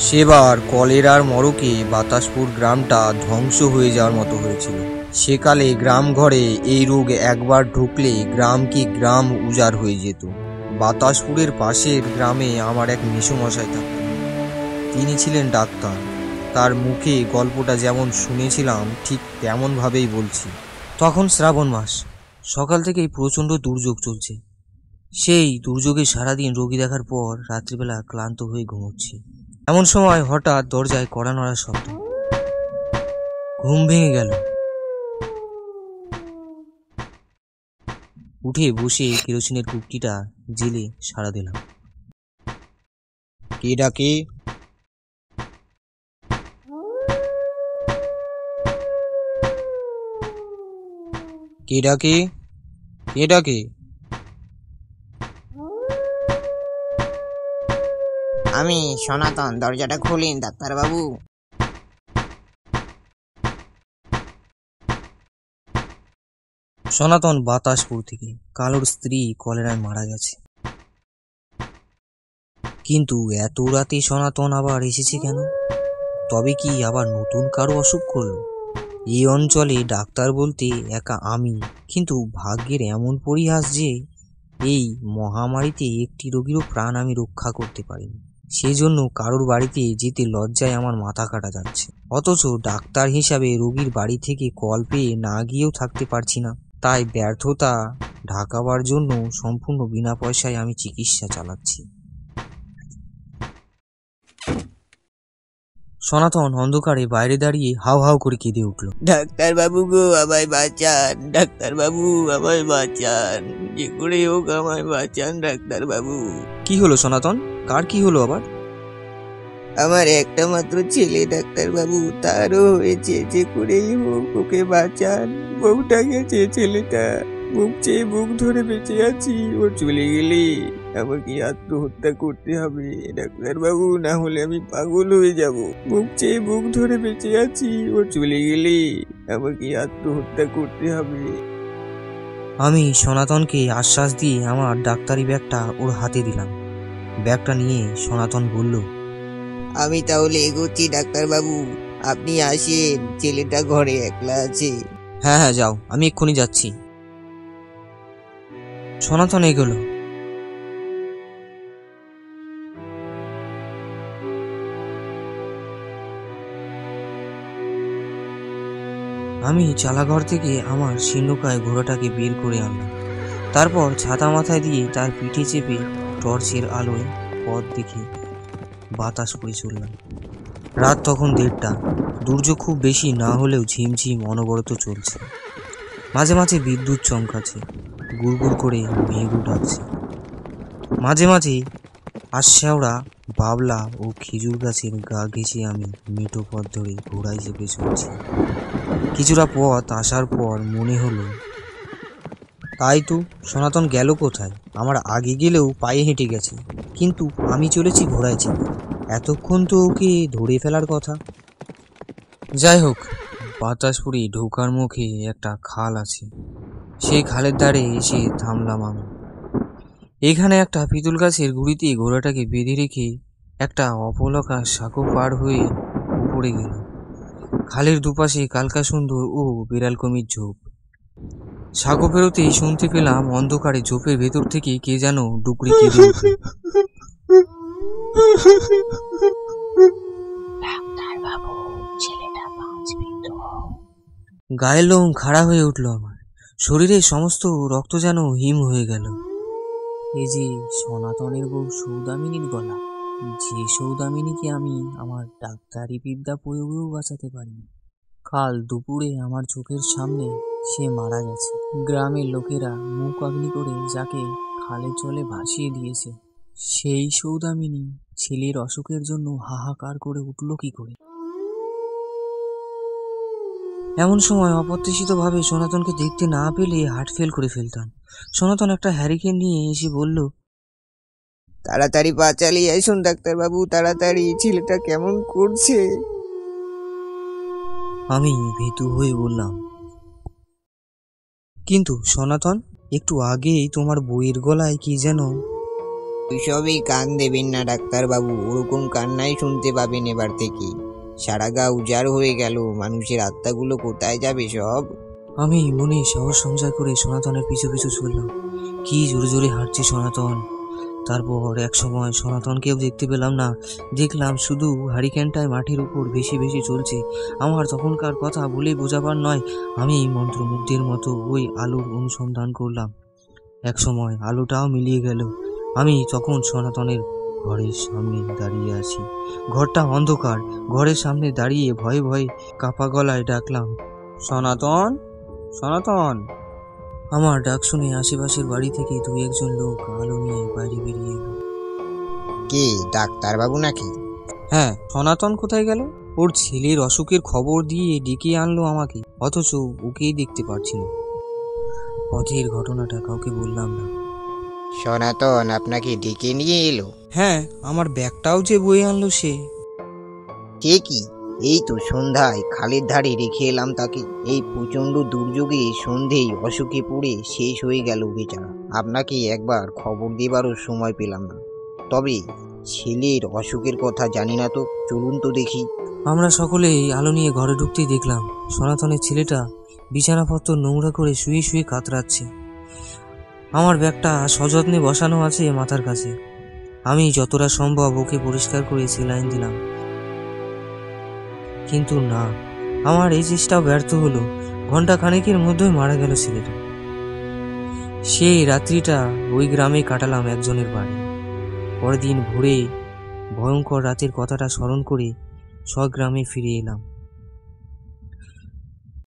সেবার কলেরার মড়কে বাতাসপুর গ্রামটা ধ্বংস হয়ে যাওয়ার মতো হয়েছিল। সেকালে গ্রাম ঘরে এই রোগ একবার ঢুকলে গ্রাম কি গ্রাম উজাড় হয়ে যেত। বাতাসপুরের পাশের গ্রামে আমার এক মেসোমশাই থাকতেন। তিনি ছিলেন ডাক্তার। তার মুখে গল্পটা যেমন শুনেছিলাম ঠিক তেমনভাবেই বলছি। তখন শ্রাবণ মাস, সকাল থেকেই প্রচণ্ড দুর্যোগ চলছে। সেই দুর্যোগে সারাদিন রোগী দেখার পর রাত্রিবেলা ক্লান্ত হয়ে ঘুমোচ্ছি। এমন সময় হঠাৎ দরজায় কড়া নড়ার শব্দ। ঘুম ভেঙে গেল। উঠে বসে কেরোসিনের কুপটিটা জেলে সাড়া দিলাম। কে ডাকে? কে ডাকে? কে ডাকে? আমি সনাতন, দরজাটা খুলিন ডাক্তারবাবু। সনাতন বাতাসপুর থেকে। কালোর স্ত্রী কলেরায় মারা গেছে। কিন্তু এত রাতে সনাতন আবার এসেছে কেন? তবে কি আবার নতুন কারো অসুখ করলো? এই অঞ্চলে ডাক্তার বলতে একা আমি। কিন্তু ভাগ্যের এমন পরিহাস যে এই মহামারীতে একটি রোগীরও প্রাণ আমি রক্ষা করতে পারিনি। সেজন্য কারোর বাড়িতে যেতে লজ্জায় আমার মাথা কাটা যাচ্ছে। অথচ ডাক্তার হিসাবে রোগীর বাড়ি থেকে কল পেয়ে না গিয়েও থাকতে পারছি না। তাই ব্যর্থতা ঢাকাবার জন্য সম্পূর্ণ বিনা পয়সায় আমি চিকিৎসা চালাচ্ছি। সনাতন অন্ধকারে বাইরে দাঁড়িয়ে হাউ হাউ করে কেঁদে উঠল। ডাক্তারবাবু গো, আমায় বাঁচান। ডাক্তারবাবু আমায় বাঁচান, যে করে হোক আমায় বাঁচান ডাক্তারবাবু। কি হলো সনাতন? কার কি হলো আবার? আমার একটা মাত্র ছেলে ডাক্তারবাবু, তারও হয়েছে, যে করেই হোক ওকে বাঁচান। বউটা গেছে, ছেলেটা বুক চেয়ে বুক ধরে বেঁচে আছি। ও চলে গেলে আমাকে আত্মহত্যা করতে হবে ডাক্তারবাবু, না হলে আমি পাগল হয়ে যাব। বুক চেয়ে বুক ধরে বেঁচে আছি, ও চলে গেলে আমাকে আত্মহত্যা করতে হবে। আমি সনাতনকে আশ্বাস দিয়ে আমার ডাক্তারি ব্যাগটা ওর হাতে দিলাম। ব্যাগটা নিয়ে সনাতন বলল, আমি তাহলে এগোচ্ছি ডাক্তারবাবু, আপনি আসেন, ছেলেটা ঘরে একলা আছে। হ্যাঁ হ্যাঁ যাও, আমি এক্ষুনি যাচ্ছি। সনাতন এগোলো। আমি চালাঘর থেকে আমার শীর্ণকায় ঘোড়াটাকে বের করে আনলাম। তারপর ছাতা মাথায় দিয়ে তার পিঠে চেপে টর্চের আলোয় পথ দেখে বাতাসপুরে চললাম। রাত তখন 1:30। দুর্যোগ খুব বেশি না হলেও ঝিমঝিম অনবরত চলছে। মাঝে মাঝে বিদ্যুৎ চমকাচ্ছে, গুড়গুড় করে মেঘও ডাকছে। মাঝে মাঝে আশ্যাওড়া বাবলা ও খেজুর গাছের গা ঘেঁষে আমি মেঠো পথ ধরে ঘোড়ায় চেপে চলছি। কিছুটা পথ আসার পর মনে হলো, তাই তো সনাতন গেল কোথায়? আমার আগে গেলেও পায়ে হেঁটে গেছে, কিন্তু আমি চলেছি ঘোড়ায় চেপে। এতক্ষণ তো ওকে ধরে ফেলার কথা। যাই হোক, বাতাসপুরে ঢোকার মুখে একটা খাল আছে। সেই খালের ধারে এসে থামলাম আমি। এখানে একটা পিতল গাছের গুঁড়িতে ঘোড়াটাকে বেঁধে রেখে একটা অপলকা সাঁকো পার হয়ে উপরে গেলাম। খালের দুপাশে কালকা সুন্দর ও বিড়াল কমির ঝোপ। সাঁকো পেরোতেই শুনতে পেলাম অন্ধকারে ঝোপের ভেতর থেকে কে যেন ডুকরে কেঁদে উঠল। গায়ের লোম খাড়া হয়ে উঠল আমার। শরীরের সমস্ত রক্ত যেন হিম হয়ে গেল। এই যে সনাতনের বউ সৌদামিনীর গলা, যে সৌদামিনীকে আমি আমার ডাক্তারি বিদ্যা প্রয়োগেও বাঁচাতে পারিনি। কাল দুপুরে আমার চোখের সামনে সে মারা গেছে। গ্রামের লোকেরা মুখ অগ্নি করে যাকে খালের জলে ভাসিয়ে দিয়েছে, সেই সৌদামিনী ছেলের অসুখের জন্য হাহাকার করে উঠল কি করে? এমন সময় অপ্রত্যাশিতভাবে সনাতনকে দেখতে না পেলে হার্ট ফেল করে ফেলতাম। সনাতন একটা হ্যারিকেন নিয়ে এসে বলল, তাড়াতাড়ি পা চালিয়ে আসুন ডাক্তারবাবু, তাড়াতাড়ি, ছেলেটা কেমন করছে। আমি ভীতু হয়ে বললাম, কিন্তু সনাতন, একটু আগেই তোমার বইয়ের গলায় কি যেন। ওইসবই কান দেবেন না ডাক্তারবাবু, ওরকম কান্নাই শুনতে পাবেন এবার থেকে। সারা গা উজাড় হয়ে গেল, মানুষের আত্মাগুলো কোথায় যাবে সব? আমি মনে সাহস সঞ্চয় করে সনাতনের পিছু পিছু চললাম। কি জোরে জোরে হাঁটছে সনাতন। তারপর এক সময় সনাতনকেও দেখতে পেলাম না, দেখলাম শুধু হারিকেনটায় মাটির উপর ভেসে ভেসে চলছে। আমার তখনকার কথা বলে বোঝাবার নয়। আমি মন্ত্রমুগ্ধের মতো ওই আলোর অনুসন্ধান করলাম। এক সময় আলোটাও মিলিয়ে গেল। আমি তখন সনাতনের ঘরের সামনে দাঁড়িয়ে আছি। ঘরটা অন্ধকার। ঘরের সামনে দাঁড়িয়ে ভয়ে ভয়ে কাপা গলায় ডাকলাম, সনাতন, সনাতন। আমার ডাক শুনে আশেপাশের বাড়ি থেকে দু একজন লোক আলো নিয়ে বাইরে বেরিয়ে এলো। কে, ডাক্তারবাবু নাকি? হ্যাঁ, সনাতন কোথায় গেল? ওর ছেলের অসুখের খবর দিয়ে ডেকে আনলো আমাকে, অথচ ওকেই দেখতে পারছি না। পথের ঘটনাটা কাউকে বললাম না। সনাতন আপনাকে ডেকে নিয়ে এলো? হ্যাঁ, আমার ব্যাগটাও যে বয়ে আনলো সে। সে কি? এই তো সন্ধ্যায় খালের ধারে রেখে এলাম তাকে। এই প্রচন্ড দুর্যোগে সন্ধেই অসুখে পড়ে শেষ হয়ে গেল বেচারা। আপনাকে একবার খবর দেবারও সময় পেলাম না। তবে ছেলের অসুখের কথা জানি না তো, চলুন তো দেখি। আমরা সকলেই আলো নিয়ে ঘরে ঢুকতেই দেখলাম সনাতনের ছেলেটা বিছানাপত্র নোংরা করে শুয়ে শুয়ে কাতরাচ্ছে। আমার ব্যাগটা সযত্নে বসানো আছে মাথার কাছে। আমি যতটা সম্ভব ওকে পরিষ্কার করে সেলাইন দিলাম, কিন্তু না, আমার এই চেষ্টাও ব্যর্থ হলো। ঘন্টা খানেকের মধ্যেই মারা গেল ছেলেটা। সেই রাত্রিটা ওই গ্রামে কাটালাম একজনের বাড়ি। পরের দিন ভোরে ভয়ঙ্কর রাতের কথাটা স্মরণ করে স্বগ্রামে ফিরে এলাম।